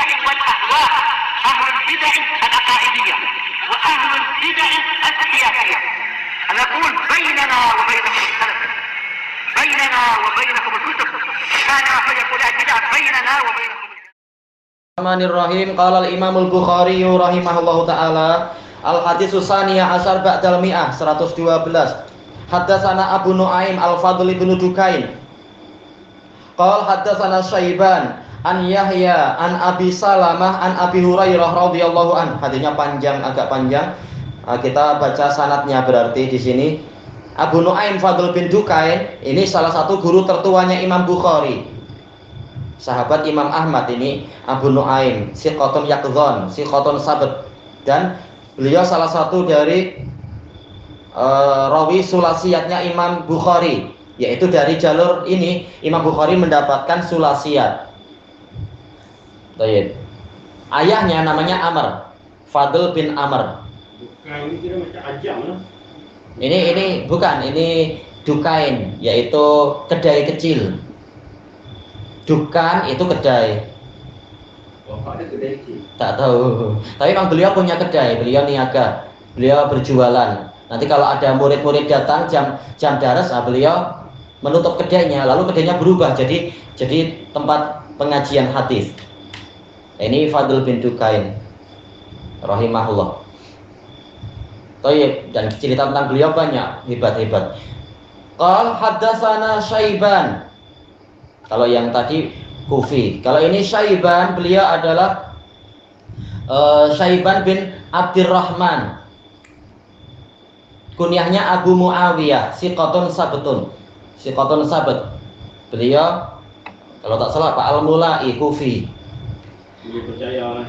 البدع والأهواء، أهل البدع العقائدية وأهل البدع السياسية. نقول بيننا وبينكم السلف، بيننا وبينكم الكتب، كان فيقول البدع بيننا وبينكم. Bismillahirrahmanirrahim. Qala al-Imam al-Bukhari rahimahullahu taala, al-hadits tsaniyah asyar ba'dal mi'ah 112. Haddatsana Abu Nuaim al-Fadl bin Dukain. Qala haddatsana Syaiban an Yahya an Abi Salamah an Abi Hurairah radhiyallahu an. Hadisnya panjang, agak panjang. Kita baca sanadnya berarti di sini. Abu Nuaim Fadl bin Dukain ini salah satu guru tertuanya Imam Bukhari. Sahabat Imam Ahmad ini Abu Nuaim, siqatun yaqdhan, siqatun sabt, dan beliau salah satu dari rawi sulasiyatnya Imam Bukhari, yaitu dari jalur ini Imam Bukhari mendapatkan sulasiyat. Baik. Ayahnya namanya Amr, Fadl bin Amr. Bukan, ini kira macam ajam lah. Ini bukan, ini Dukain, yaitu kedai kecil. Dukan itu kedai. Bapak ada kedai kecil? Tak tahu. Tapi memang beliau punya kedai, beliau niaga, beliau berjualan. Nanti kalau ada murid-murid datang jam daras, beliau menutup kedainya, lalu kedainya berubah jadi tempat pengajian hadis. Ini Fadl bin Dukain rahimahullah. Tayyib, dan cerita tentang beliau banyak, hebat-hebat. Qal haddatsana Syaiban. Kalau yang tadi Kufi, kalau ini Syaiban, beliau adalah Syaiban bin Abdurrahman. Kunyahnya Abu Muawiyah, siqatun sabtun. Siqatun sabt. Beliau kalau tak salah Pak Al-Mulai Kufi. Dia percaya lah.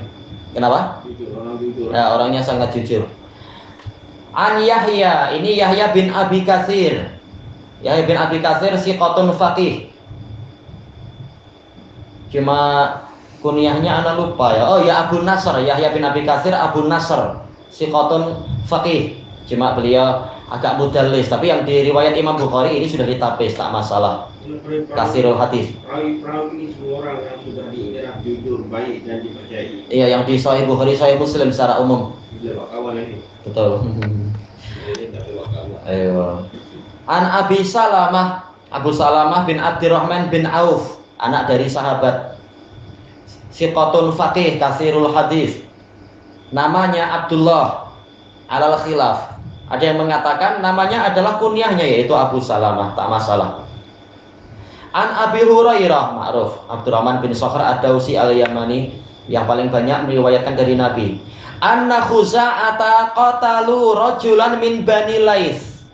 Kenapa? Jujur, orang jujur. Ya, orangnya sangat jujur. An Yahya, ini Yahya bin Abi Katsir. Yahya bin Abi Katsir siqatun faqih. Cuma kunyahnya ana lupa ya. Oh ya, Abu Nasr, Yahya bin Abi Katsir Abu Nasr, siqatun faqih. Cuma beliau agak mudallis, tapi yang di riwayat Imam Bukhari ini sudah ditapis, tak masalah. Kasirul hadis. Perawi ini semua orang yang sudah diingat jujur, baik dan dipercayai. Iya, yang di Sahih Bukhari, Sahih Muslim secara umum. Bila kawan ini. Betul. Ini tak ada kawan. Ayo. An Abi Salamah, Abu Salamah bin Abdurrahman bin Auf, anak dari sahabat, siqatun faqih kasirul hadis. Namanya Abdullah alal khilaf. Ada yang mengatakan namanya adalah kunyahnya, yaitu Abu Salamah, tak masalah. An Abi Hurairah, ma'ruf, Abdurrahman bin Sakhr ad-Dausi al-Yamani, yang paling banyak meriwayatkan dari Nabi. Anna Khuza'ata qatalu rajulan min Bani Laits.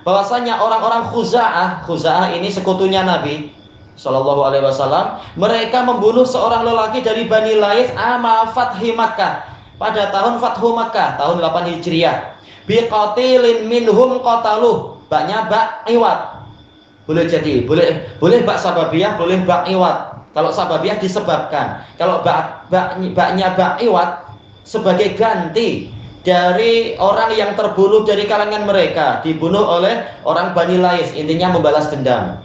Bahwasanya orang-orang Khuza'ah ini sekutunya Nabi Sallallahu Alaihi Wasallam, mereka membunuh seorang lelaki dari Bani Laits ama Fathi Makkah, pada tahun Fathu Makkah, tahun 8 Hijriah. Biqatilin minhum qataluh, baknya bak iwat. Boleh jadi, boleh bak sababiyah, boleh bak iwat. Kalau sababiyah disebabkan, kalau baknya bak iwat sebagai ganti dari orang yang terbunuh dari kalangan mereka, dibunuh oleh orang Bani Laits, intinya membalas dendam.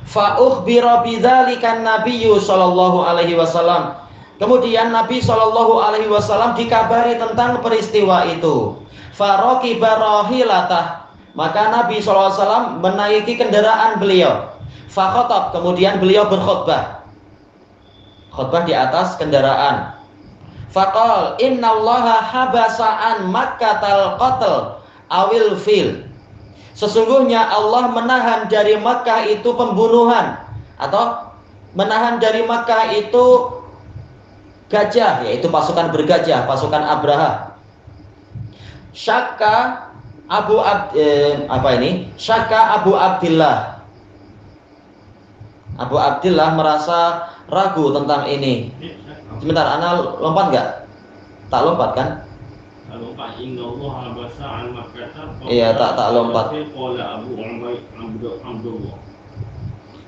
Fa ukhbira bidzalika nabiyyu sallallahu alaihi wasallam. Kemudian Nabi sallallahu alaihi wasallam dikabari tentang peristiwa itu. Fa raqiba rahilatah. Maka Nabi sallallahu alaihi wasallam menaiki kendaraan beliau. Fa khatab, kemudian beliau berkhutbah. Khutbah di atas kendaraan. Faqal innallaha habasa'an Makkatal qatl awil fil. Sesungguhnya Allah menahan dari Makkah itu pembunuhan, atau menahan dari Makkah itu gajah, yaitu pasukan bergajah, pasukan Abraha. Syakka Abu Syakka Abu Abdillah. Abu Abdillah merasa ragu tentang ini. Sebentar, ana lompat enggak? Tak lompat kan? Tak lompat. Innallaha habasa'an Makkah. Iya, tak lompat. Qala Abu Ubaid Abdullah.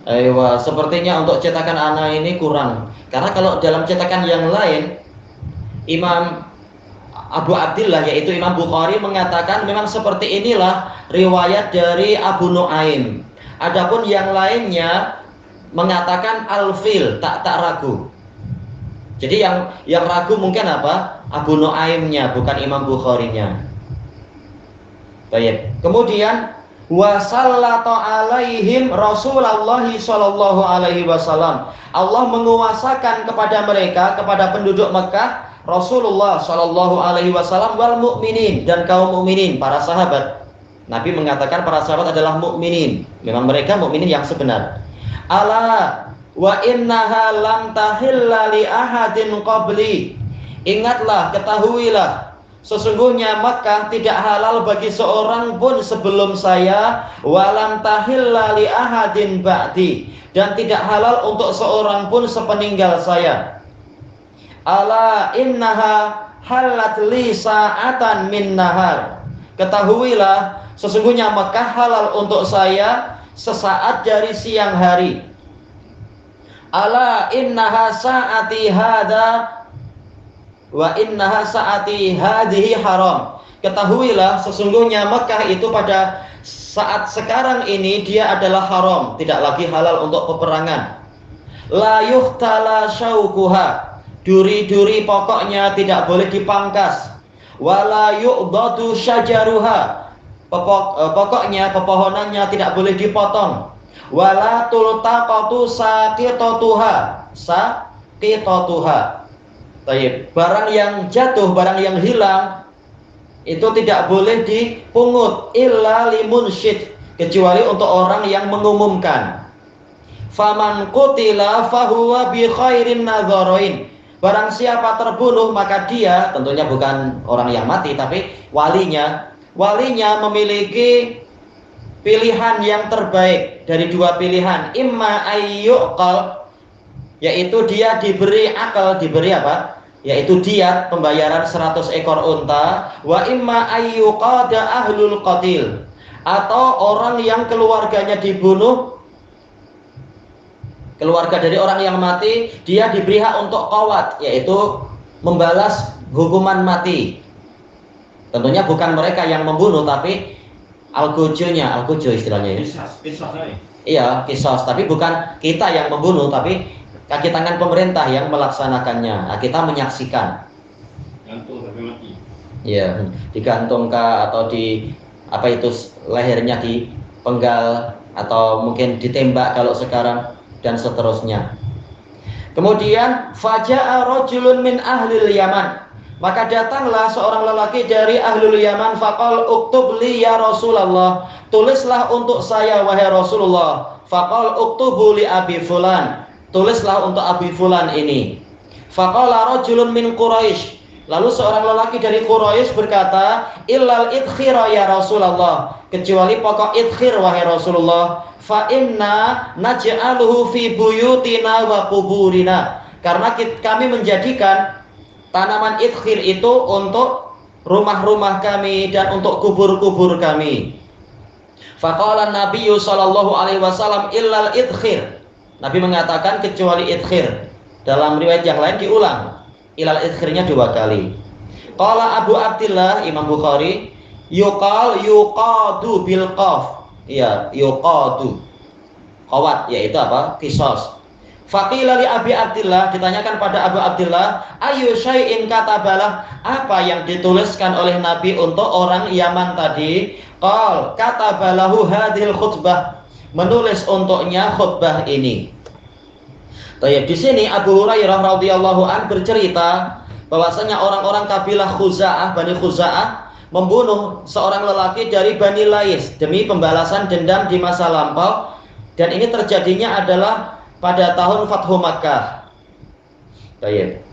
Aywa, sepertinya untuk cetakan ana ini kurang. Karena kalau dalam cetakan yang lain, Imam Abu Abdillah, yaitu Imam Bukhari, mengatakan memang seperti inilah riwayat dari Abu Nuaim. Adapun yang lainnya mengatakan al-fil, tak ragu. Jadi yang ragu mungkin apa? Abu Nuaimnya, bukan Imam Bukharinya. Baik. Kemudian wasallata alaihim Rasulullah sallallahu alaihi wasallam. Allah menguasakan kepada mereka, kepada penduduk Mekah, Rasulullah sallallahu alaihi wasallam wal mukminin, dan kaum mukminin, para sahabat. Nabi mengatakan para sahabat adalah mukminin. Memang mereka mukminin yang sebenar. Ala wa innaha lam tahilla li ahadin qabli. Ingatlah, ketahuilah, sesungguhnya Makkah tidak halal bagi seorang pun sebelum saya, walam tahilla li ahadin ba'di, dan tidak halal untuk seorang pun sepeninggal saya. Ala innaha halat li sa'atan min nahar. Ketahuilah, sesungguhnya Makkah halal untuk saya sesaat dari siang hari. Ala innaha sa'ati hada wa innaha sa'ati hadhihi haram. Ketahuilah, sesungguhnya Makkah itu pada saat sekarang ini dia adalah haram, tidak lagi halal untuk peperangan. La yuhtala syaukuha, duri-duri pokoknya tidak boleh dipangkas. Wala yu'dadu syajaruha, pokoknya pepohonannya tidak boleh dipotong. Wala tultaqatu saqitatuha, saqitatuha. Baik, barang yang jatuh, barang yang hilang itu tidak boleh dipungut illa limunsyid, kecuali untuk orang yang mengumumkan. Faman qutila fahuwa bi khairin nadharain. Barang siapa terbunuh, maka dia, tentunya bukan orang yang mati tapi walinya memiliki pilihan yang terbaik dari dua pilihan. Imma ayyuqal, yaitu dia diberi akal, diberi apa? Yaitu diat, pembayaran 100 ekor unta. Wa imma ayyuqada ahlul qatil, atau orang yang keluarganya dibunuh, keluarga dari orang yang mati, dia diberi hak untuk qawat, yaitu membalas hukuman mati. Tentunya bukan mereka yang membunuh, tapi al-gujo istilahnya ya. Kisah. Iya, kisos, tapi bukan kita yang membunuh, tapi kaki tangan pemerintah yang melaksanakannya. Nah, kita menyaksikan. Gantung sampai mati. Iya, digantung atau di apa itu lehernya dipenggal atau mungkin ditembak kalau sekarang, dan seterusnya. Kemudian faja'a rajulun min ahlil Yaman, maka datanglah seorang lelaki dari ahlul Yaman. Faqal uktub li ya Rasulullah, tulislah untuk saya wahai Rasulullah. Faqal uktubu li abi fulan, tulislah untuk abi fulan ini. Faqala rajulun min Quraisy, lalu seorang lelaki dari Quraisy berkata, illal idkhira ya Rasulullah, kecuali pokok idkhir wahai Rasulullah. Fa inna naj'aluhu fi buyutina wa kuburina, karena kami menjadikan tanaman idkhir itu untuk rumah-rumah kami dan untuk kubur-kubur kami. Faqala Nabi sallallahu alaihi wasallam illal idkhir, Nabi mengatakan kecuali idkhir. Dalam riwayat yang lain diulang, ilal idkhirnya 2 kali. Qala Abu Abdillah, Imam Bukhari, yuqadu bil qaf. Iya, yuqadu. Qawat, yaitu apa? Qisas. Faqila li Abi Abdillah, ditanyakan pada Abu Abdillah, ayu syai'in katabalah, apa yang dituliskan oleh Nabi untuk orang Yaman tadi? Qal katabalahu hadhil khutbah, menulis untuknya khutbah ini. Baik, di sini Abu Hurairah radhiyallahu an bercerita bahwasanya orang-orang kabilah Khuza'ah, Bani Khuza'ah membunuh seorang lelaki dari Bani Lais demi pembalasan dendam di masa lampau, dan ini terjadinya adalah pada tahun Fathu Makkah. Baik.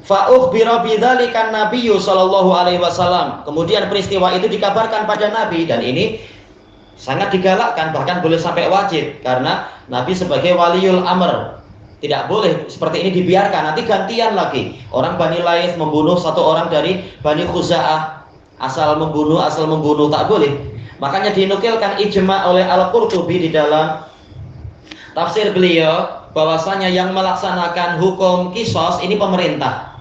Fa ukhbira bidzalika Nabiyyu sallallahu alaihi wasallam. Kemudian peristiwa itu dikabarkan pada Nabi, dan ini sangat digalakkan, bahkan boleh sampai wajib, karena Nabi sebagai waliul amr tidak boleh seperti ini dibiarkan. Nanti gantian lagi, orang Bani Lais membunuh satu orang dari Bani Khuza'ah, asal membunuh, tak boleh. Makanya dinukilkan ijma oleh Al-Qurtubi di dalam tafsir beliau bahwasanya yang melaksanakan hukum kisos ini pemerintah.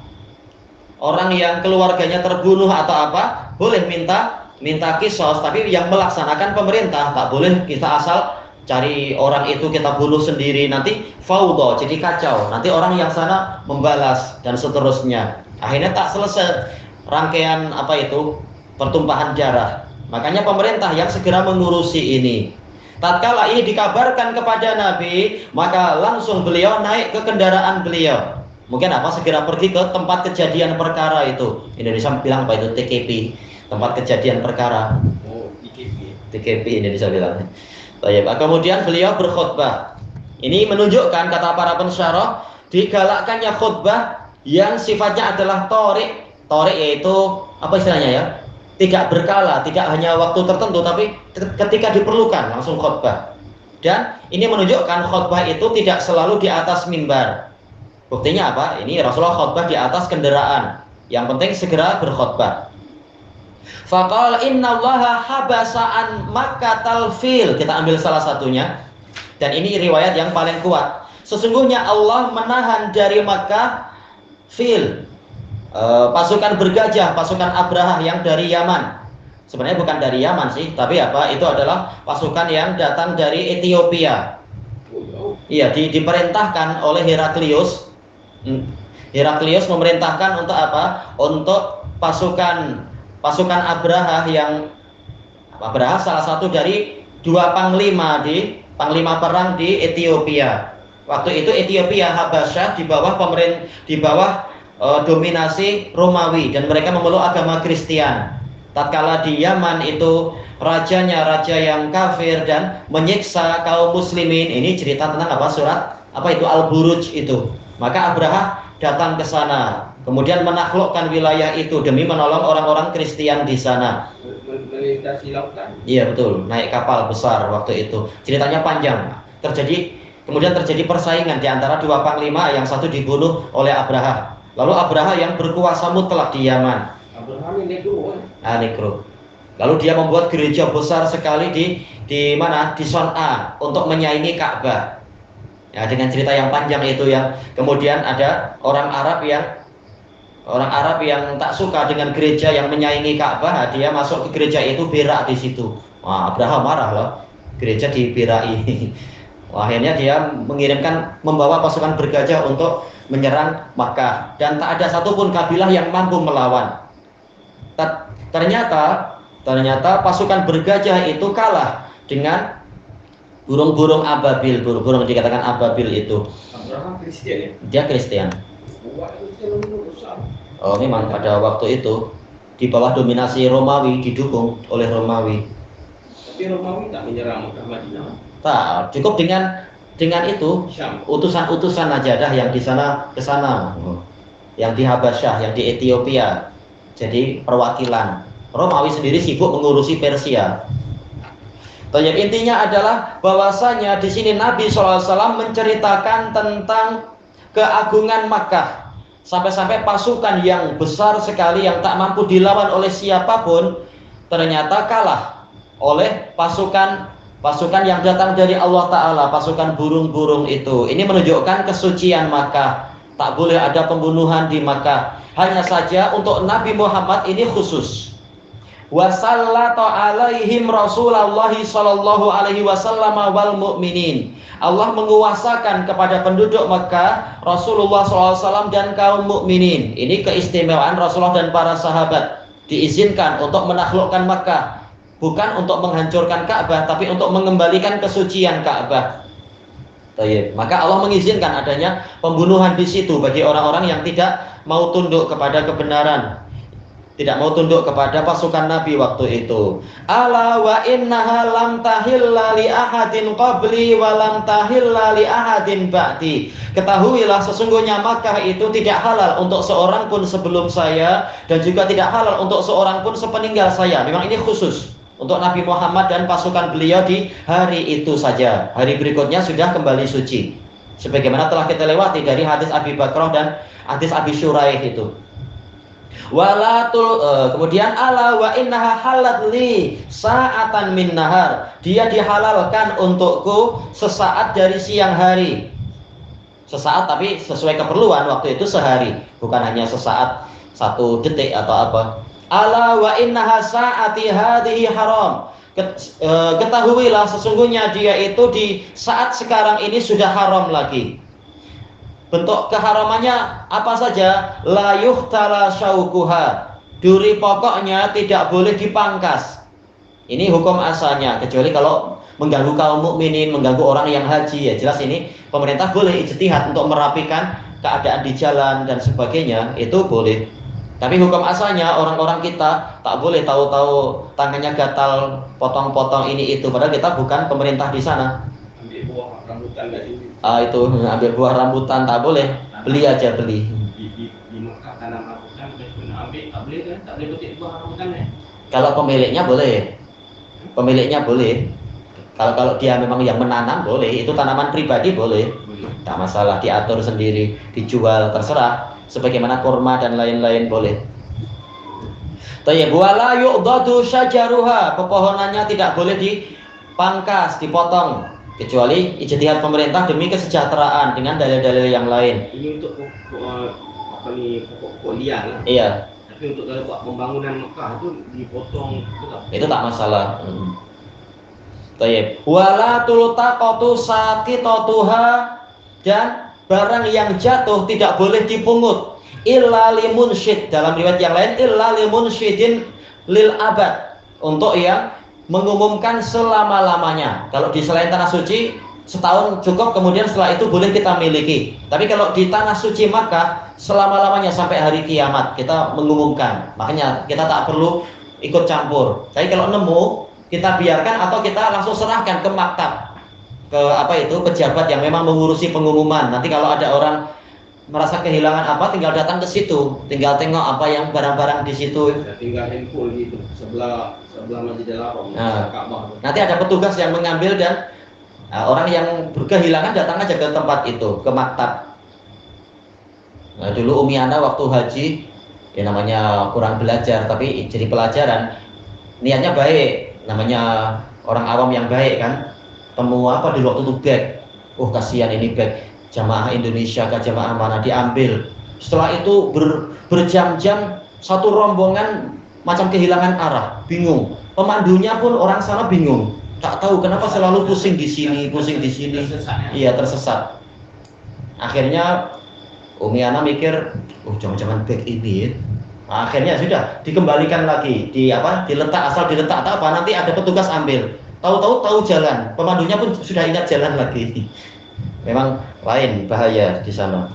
Orang yang keluarganya terbunuh atau apa boleh minta kisos, tapi yang melaksanakan pemerintah, tak boleh kita asal cari orang itu kita bunuh sendiri, nanti faudo, jadi kacau. Nanti orang yang sana membalas dan seterusnya. Akhirnya tak selesai rangkaian pertumpahan darah. Makanya pemerintah yang segera mengurusi ini. Tatkala ini dikabarkan kepada Nabi, maka langsung beliau naik ke kendaraan beliau. Mungkin segera pergi ke tempat kejadian perkara itu. Indonesia bilang apa itu? TKP, tempat kejadian perkara. Oh, TKP. TKP Indonesia bilang. Baik, kemudian beliau berkhutbah. Ini menunjukkan, kata para pensyarah, digalakkannya khutbah yang sifatnya adalah torik. Torik yaitu apa istilahnya ya? Tidak berkala, tidak hanya waktu tertentu, tapi ketika diperlukan langsung khutbah. Dan ini menunjukkan khutbah itu tidak selalu di atas mimbar. Buktinya apa? Ini Rasulullah khutbah di atas kendaraan. Yang penting segera berkhutbah. Faqala innallaha habasa an makkatal fil. Kita ambil salah satunya. Dan ini riwayat yang paling kuat. Sesungguhnya Allah menahan dari Makkah fil, pasukan bergajah, pasukan Abrahah yang dari Yaman. Sebenarnya bukan dari Yaman sih, tapi itu adalah pasukan yang datang dari Ethiopia. Iya, diperintahkan oleh Heraklius. Heraklius memerintahkan untuk apa? Untuk pasukan Abrahah yang Abrahah salah satu dari dua panglima perang di Ethiopia. Waktu itu Ethiopia Habasyah di bawah dominasi Romawi dan mereka memeluk agama Kristen. Tatkala di Yaman itu rajanya raja yang kafir dan menyiksa kaum muslimin. Ini cerita tentang surat Al-Buruj itu. Maka Abrahah datang ke sana, kemudian menaklukkan wilayah itu demi menolong orang-orang Kristen di sana. Melintasi lautan. Iya betul, naik kapal besar waktu itu. Ceritanya panjang. Kemudian terjadi persaingan di antara dua panglima, yang satu dibunuh oleh Abrahah. Lalu Abrahah yang berkuasa mutlak di Yaman. Abraham ini negro. Negro. Lalu dia membuat gereja besar sekali di mana? Di Son'a untuk menyaingi Ka'bah. Ya, dengan cerita yang panjang itu, yang kemudian ada orang Arab yang tak suka dengan gereja yang menyaingi Ka'bah, dia masuk ke gereja itu berak di situ. Wah, Abraham marah loh, gereja diberai. Wah, akhirnya dia membawa pasukan bergajah untuk menyerang Makkah, dan tak ada satupun kabilah yang mampu melawan. Ternyata pasukan bergajah itu kalah dengan burung-burung ababil, burung dikatakan ababil itu. Abraham Kristen ya? Dia Kristen. Oh, memang pada waktu itu di bawah dominasi Romawi, didukung oleh Romawi. Tapi Romawi tak menyerang Makkah Madinah. Tak, cukup dengan itu utusan-utusan Najadah yang di sana ke sana, yang di Habasyah, yang di Ethiopia. Jadi perwakilan. Romawi sendiri sibuk mengurusi Persia. Tapi intinya adalah bahwasanya di sini Nabi SAW menceritakan tentang keagungan Makkah, sampai-sampai pasukan yang besar sekali yang tak mampu dilawan oleh siapapun ternyata kalah oleh pasukan yang datang dari Allah Ta'ala, pasukan burung-burung itu. Ini menunjukkan kesucian Makkah. Tak boleh ada pembunuhan di Makkah. Hanya saja untuk Nabi Muhammad ini khusus. Wasallatu alaihim Rasulullah sallallahu alaihi wasallam wal mu'minin. Allah menguasakan kepada penduduk Makkah Rasulullah SAW dan kaum mukminin. Ini keistimewaan Rasulullah dan para sahabat. Diizinkan untuk menaklukkan Makkah, bukan untuk menghancurkan Ka'bah, tapi untuk mengembalikan kesucian Ka'bah. Maka Allah mengizinkan adanya pembunuhan di situ bagi orang-orang yang tidak mau tunduk kepada kebenaran, tidak mau tunduk kepada pasukan Nabi waktu itu. Ala wa innaha lam tahilla li ahadin qabli wa lam tahilla li ahadin ba'di. Ketahuilah sesungguhnya Makkah itu tidak halal untuk seorang pun sebelum saya, dan juga tidak halal untuk seorang pun sepeninggal saya. Memang ini khusus untuk Nabi Muhammad dan pasukan beliau di hari itu saja. Hari berikutnya sudah kembali suci. Sebagaimana telah kita lewati dari hadis Abi Bakrah dan hadis Abi Syuraih itu. Kemudian ala wa innaha halat li sa'atan min nahar. Dia dihalalkan untukku sesaat dari siang hari. Sesaat tapi sesuai keperluan, waktu itu sehari, bukan hanya sesaat 1 detik atau apa. Ala wa innaha sa'ati hadhihi haram. Ketahuilah sesungguhnya dia itu di saat sekarang ini sudah haram lagi. Bentuk keharamannya apa saja? La yuhtala syaukuha. Duri pokoknya tidak boleh dipangkas. Ini hukum asalnya, kecuali kalau mengganggu kaum mukminin, mengganggu orang yang haji, ya jelas ini pemerintah boleh ijtihad untuk merapikan keadaan di jalan dan sebagainya, itu boleh. Tapi hukum asalnya orang-orang kita tak boleh tahu-tahu tangannya gatal, potong-potong ini itu, padahal kita bukan pemerintah di sana. Ambil buah rambutan dari sini. Itu ambil buah rambutan tak boleh, beli aja beli. Di Mekah tanam rambutan, ambil tak boleh kan? Tak boleh petik buah rambutan ya? Kalau pemiliknya boleh, pemiliknya boleh. Kalau dia memang yang menanam boleh, itu tanaman pribadi boleh, tak masalah, diatur sendiri, dijual terserah. Sebagaimana kurma dan lain-lain boleh. Tayyib wala yu'dadu syajaruha, pepohonannya tidak boleh dipangkas, dipotong, kecuali ijtihad pemerintah demi kesejahteraan dengan dalil-dalil yang lain. Ini untuk pokok liar lah. Iya. Tapi untuk kalau buat pembangunan Mekah itu dipotong itu tak masalah. Tayyib wala tultaqatu saqitatuha, dan barang yang jatuh tidak boleh dipungut illa limunsyid, dalam riwayat yang lain illa limunsyidin lil abad, untuk yang mengumumkan selama-lamanya. Kalau di selain tanah suci setahun cukup, kemudian setelah itu boleh kita miliki. Tapi kalau di tanah suci Makkah selama-lamanya sampai hari kiamat kita mengumumkan. Makanya kita tak perlu ikut campur. Jadi kalau nemu kita biarkan atau kita langsung serahkan ke maktab, ke pejabat yang memang mengurusi pengumuman. Nanti kalau ada orang merasa kehilangan apa, tinggal datang ke situ, tinggal tengok apa yang barang-barang di situ. Tinggal handphone di sebelah Masjidil Haram. Ka'bah. Nanti ada petugas yang mengambil dan orang yang berkehilangan datang aja ke tempat itu, ke maktab. Dulu Umi Ana waktu haji, ya namanya kurang belajar, tapi jadi pelajaran. Niatnya baik, namanya orang awam yang baik kan. Temu apa di waktu itu bag, kasihan ini bag jamaah Indonesia ke jamaah mana, diambil. Setelah itu berjam-jam satu rombongan macam kehilangan arah, bingung. Pemandunya pun orang sana bingung, tak tahu kenapa selalu pusing di sini, pusing di sini. Iya, tersesat. Akhirnya Umi Ana mikir, jangan-jangan bag ini ya. Akhirnya sudah dikembalikan lagi, diletak, asal diletak tak apa, nanti ada petugas ambil. Tahu jalan, pemandunya pun sudah ingat jalan lagi. Memang lain bahaya di sana.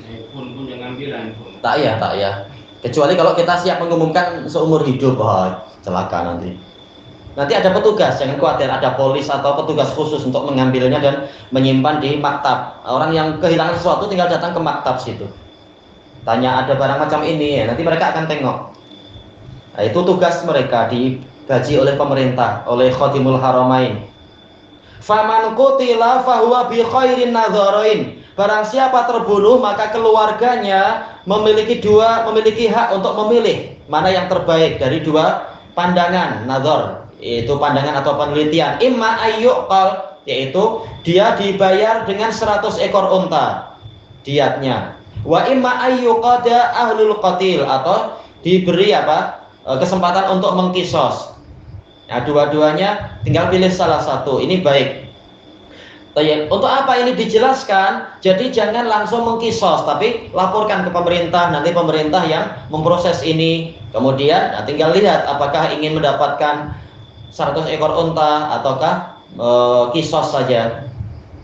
Handphone pun jangan ambil handphone. Tak ya. Kecuali kalau kita siap mengumumkan seumur hidup, celaka nanti. Nanti ada petugas, jangan khawatir, ada polis atau petugas khusus untuk mengambilnya dan menyimpan di maktab. Orang yang kehilangan sesuatu tinggal datang ke maktab situ. Tanya ada barang macam ini, nanti mereka akan tengok. Nah, itu tugas mereka, digaji oleh pemerintah, oleh Khadimul Haramain. Faman qutila fahuwa bi khairin nadharain. Barang siapa terbunuh maka keluarganya memiliki hak untuk memilih mana yang terbaik dari dua pandangan nazar, yaitu pandangan atau penelitian. Imma ayyuqal, yaitu dia dibayar dengan 100 ekor unta diatnya. Wa imma ayyuqada ahlul qatil, atau diberi kesempatan untuk mengkisos. Nah, dua-duanya tinggal pilih salah satu. Ini baik. Untuk apa ini dijelaskan? Jadi jangan langsung mengkisos, tapi laporkan ke pemerintah. Nanti pemerintah yang memproses ini. Kemudian tinggal lihat apakah ingin mendapatkan 100 ekor unta ataukah kisos saja.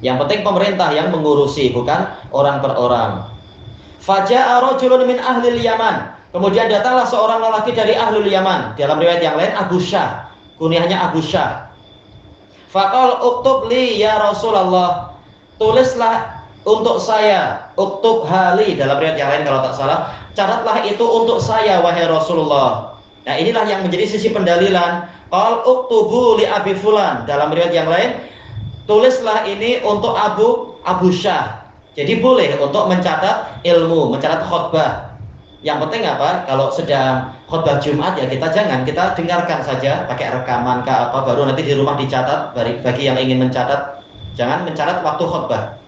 Yang penting pemerintah yang mengurusi, bukan orang per orang. Faja'a rajulun min ahlil Yaman. Kemudian datanglah seorang lelaki dari ahlul Yaman. Dalam riwayat yang lain Abu Syah, kunyahnya Abu Syah. Faqal uktub li ya Rasulullah, tulislah untuk saya, uktub hali, dalam riwayat yang lain kalau tak salah, catatlah itu untuk saya wahai Rasulullah. Nah, inilah yang menjadi sisi pendalilan. Qal uktubu li Abi Fulan, dalam riwayat yang lain, tulislah ini untuk Abu Syah. Jadi boleh untuk mencatat ilmu, mencatat khutbah. Yang penting apa? Kalau sedang khutbah Jumat ya kita dengarkan saja pakai rekaman baru nanti di rumah dicatat. Bagi yang ingin mencatat, jangan mencatat waktu khutbah.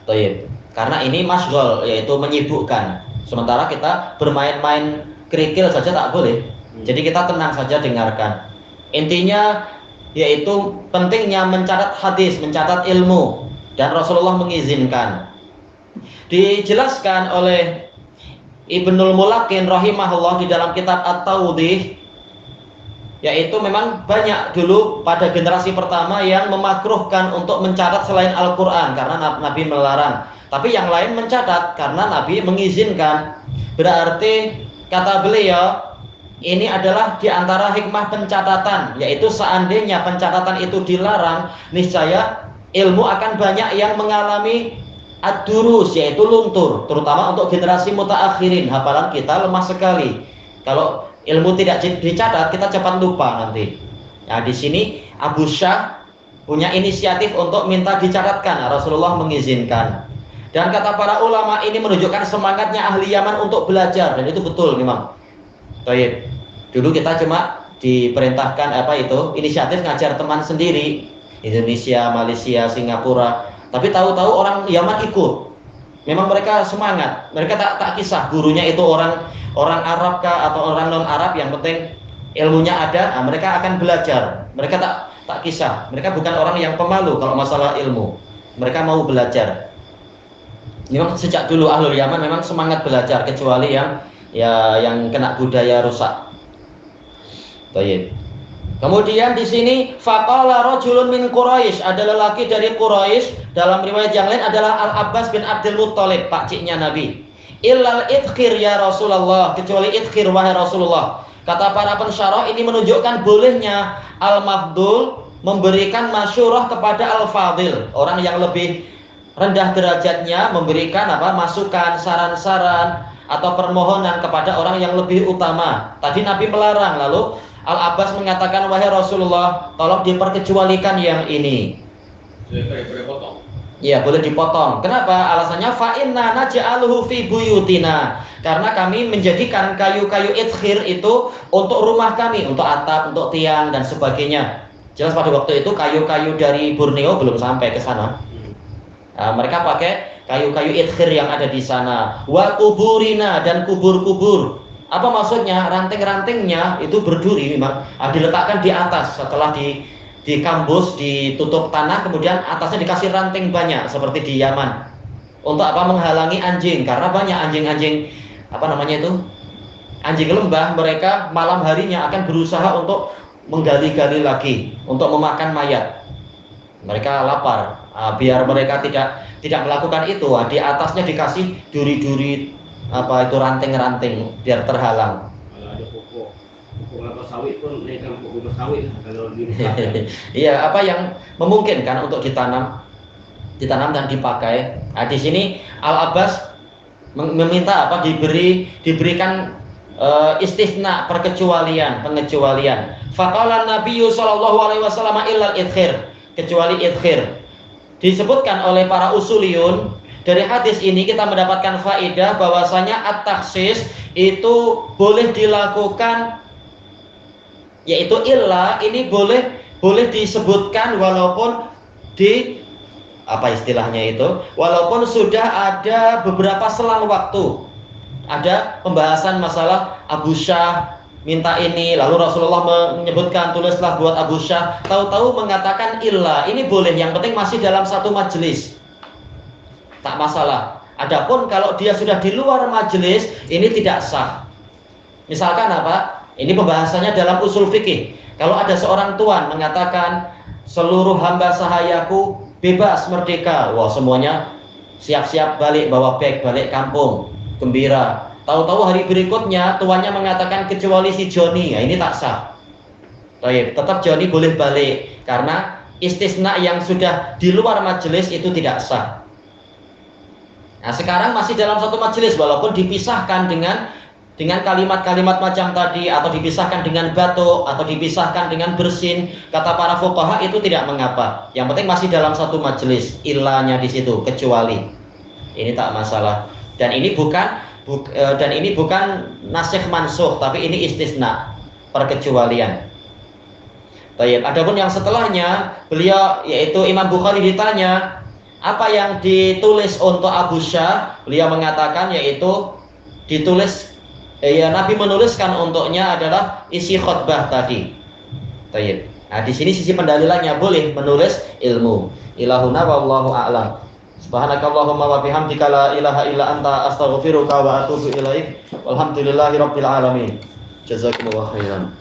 Toyib. Karena ini masghul, yaitu menyibukkan. Sementara kita bermain-main kerikil saja tak boleh. Jadi kita tenang saja dengarkan. Intinya yaitu pentingnya mencatat hadis, mencatat ilmu, dan Rasulullah mengizinkan. Dijelaskan oleh Ibnul Mulakin rahimahullah di dalam kitab At-Tawdih, yaitu memang banyak dulu pada generasi pertama yang memakruhkan untuk mencatat selain Al-Quran karena Nabi melarang. Tapi yang lain mencatat karena Nabi mengizinkan. Berarti kata beliau, ini adalah di antara hikmah pencatatan, yaitu seandainya pencatatan itu dilarang, niscaya ilmu akan banyak yang mengalami ad-durus, yaitu luntur, terutama untuk generasi mutaakhirin. Hafalan kita lemah sekali. Kalau ilmu tidak dicatat, kita cepat lupa nanti. Nah, di sini Abu Syah punya inisiatif untuk minta dicatatkan. Rasulullah mengizinkan. Dan kata para ulama, ini menunjukkan semangatnya ahli Yaman untuk belajar, dan itu betul memang. Baik. Dulu kita cuma diperintahkan inisiatif ngajar teman sendiri, Indonesia, Malaysia, Singapura. Tapi tahu-tahu orang Yaman ikut. Memang mereka semangat. Mereka tak kisah gurunya itu orang Arab kah atau orang non Arab, yang penting ilmunya ada. Nah, mereka akan belajar. Mereka tak kisah. Mereka bukan orang yang pemalu kalau masalah ilmu. Mereka mau belajar. Memang sejak dulu ahlul Yaman memang semangat belajar, kecuali yang kena budaya rusak. Baik. Kemudian di sini faqala rajulun min Quraisy, ada lelaki dari Quraisy, dalam riwayat yang lain adalah Al-Abbas bin Abdul Muttalib, pakciknya Nabi. Illal idkhir ya Rasulullah, kecuali idkhir wahai Rasulullah. Kata para pensyarah, ini menunjukkan bolehnya al-mafdul memberikan masyurah kepada al-fadil, orang yang lebih rendah derajatnya, memberikan masukan, saran-saran atau permohonan kepada orang yang lebih utama. Tadi Nabi melarang, lalu Al-Abbas mengatakan, wahai Rasulullah, tolong diperkecualikan yang ini. Boleh potong? Ya, boleh dipotong. Kenapa? Alasannya fa inna naj'aluhu fi buyutina. Karena kami menjadikan kayu-kayu idkhir itu untuk rumah kami, untuk atap, untuk tiang dan sebagainya. Jelas pada waktu itu kayu-kayu dari Borneo belum sampai ke sana. Nah, mereka pakai kayu-kayu idkhir yang ada di sana. Wa kuburina, dan kubur-kubur. Apa maksudnya? Ranting-rantingnya itu berduri memang, diletakkan di atas. Setelah dikambus, ditutup tanah, kemudian atasnya dikasih ranting banyak seperti di Yaman. Untuk menghalangi anjing, karena banyak anjing-anjing anjing lembah. Mereka malam harinya akan berusaha untuk menggali-gali lagi untuk memakan mayat. Mereka lapar. Biar mereka tidak melakukan itu, di atasnya dikasih duri-duri ranting-ranting biar terhalang. Kalau ada pokok kelapa sawit pun naikkan pokok sawit kalau di iya, yang memungkinkan untuk ditanam dan dipakai. Nah, di sini Al-Abbas meminta diberikan istisna, pengecualian. Faqala Nabiyyu sallallahu alaihi wasallam illal idkhir, kecuali idkhir. Disebutkan oleh para usuliyun, dari hadis ini kita mendapatkan faedah bahwasanya at-takhsis itu boleh dilakukan, yaitu illa ini boleh disebutkan walaupun walaupun sudah ada beberapa selang waktu. Ada pembahasan masalah Abu Syah minta ini, lalu Rasulullah menyebutkan tulislah buat Abu Syah, tahu-tahu mengatakan illa. Ini boleh, yang penting masih dalam satu majelis, tak masalah. Adapun kalau dia sudah di luar majelis, ini tidak sah. Misalkan ini pembahasannya dalam usul fikih. Kalau ada seorang tuan mengatakan seluruh hamba sahayaku bebas merdeka, wah semuanya siap-siap balik, bawa beg balik kampung, gembira. Tahu-tahu hari berikutnya tuannya mengatakan kecuali si Joni, ya ini tak sah. Tetap Joni boleh balik karena istisna yang sudah di luar majelis itu tidak sah. Nah, sekarang masih dalam satu majelis walaupun dipisahkan dengan kalimat-kalimat macam tadi, atau dipisahkan dengan batuk, atau dipisahkan dengan bersin, kata para fuqaha itu tidak mengapa. Yang penting masih dalam satu majelis, ilahnya di situ, kecuali. Ini tak masalah. Dan ini bukan nasikh mansukh, tapi ini istisna, perkecualian. Baik, adapun yang setelahnya, beliau yaitu Imam Bukhari ditanya, apa yang ditulis untuk Abu Syah? Beliau mengatakan yaitu ditulis Nabi menuliskan untuknya adalah isi khutbah tadi. Tayyib. Nah, di sini sisi pendalilannya boleh menulis ilmu. Ilahuna wallahu a'lam. Subhanakallahumma wa bihamdika la ilaha illa anta astaghfiruka wa atubu ilaik. Walhamdulillahirabbil alamin. Jazakumullahu khairan.